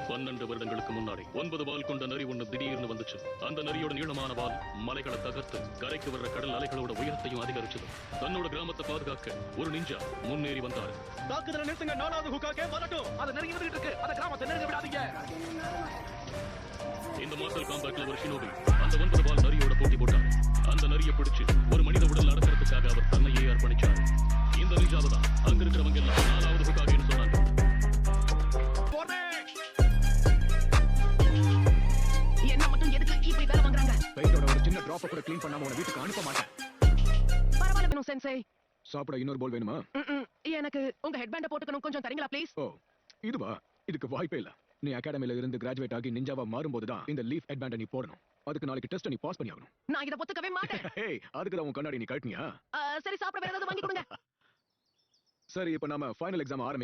12 வருடங்களுக்கு முன்னாடி 9 வால் கொண்ட நரி ஒண்ணு திடீர்னு வந்துச்சு. அந்த நரியோட நீளமான வால் மலைகளை தகர்த்து கரைக்கு வர்ற கடல் அலைகளோட உயரத்தையும் அதிகரிச்சது. தன்னோட கிராமத்தை பாதுகாக்க ஒரு நிஞ்சா முன்னேறி வந்தாரு. தாக்குதலை நிறுத்துங்க, 4வது ஹுக்காக்கே வரட்டும். அது நெருங்கி வந்துட்டு இருக்கு. அந்த கிராமத்தை நெருங்க விடாதீங்க. இந்த மார்ஷல் காம்பேட்ல ஒரு ஷினோபி அந்த 9 வால் நரியோட போட்டி போட்டார். அந்த நரியை பிடிச்சு ஒரு மனித உடல் அடக்கிறதுக்காக அவர் தன்னையே அர்ப்பணிச்சார். இந்த நிஞ்சாவை தான் அங்க இருக்கிறவங்க எல்லாம் 4வது ஹுக்காகேன்னு சொன்னாங்க. என்ன மட்டும் எதுக்கு இப்படி வேலை வாங்குறாங்க? பெயிண்டோட ஒரு சின்ன டிராப் கூட க்ளீன் பண்ணாம உன வீட்டுக்கு அனுப்ப மாட்டேன். பரவாயில்ல வேணும் சென்சே. சாப்பிட இன்னொரு போல் வேணுமா? எனக்கு உங்க ஹெட்பேண்ட போட்டுக்கணும், கொஞ்சம் தரீங்களா ப்ளீஸ்? ஓ இதுவா? இதுக்கு வாய்ப்பே இல்ல. நீ அகாடமில இருந்து கிராஜுவேட் ஆகி நிஞ்சாவா மாறும்போது தான் இந்த லீஃப் ஹெட்பேண்ட நீ போடணும். அதுக்கு நாளைக்கு டெஸ்ட் நீ பாஸ் பண்ணி ஆகணும். நான் இத ஒத்துக்கவே மாட்டேன். ஏய் அதுக்கு தான் உன் கண்ணாடி நீ கழட்டினியா? சரி, சாப்பிட வேற ஏதாவது வாங்கி கொடுங்க. சரி, இப்போ நாம ஃபைனல் எக்ஸாம் ஆரம்பிக்கலாம்.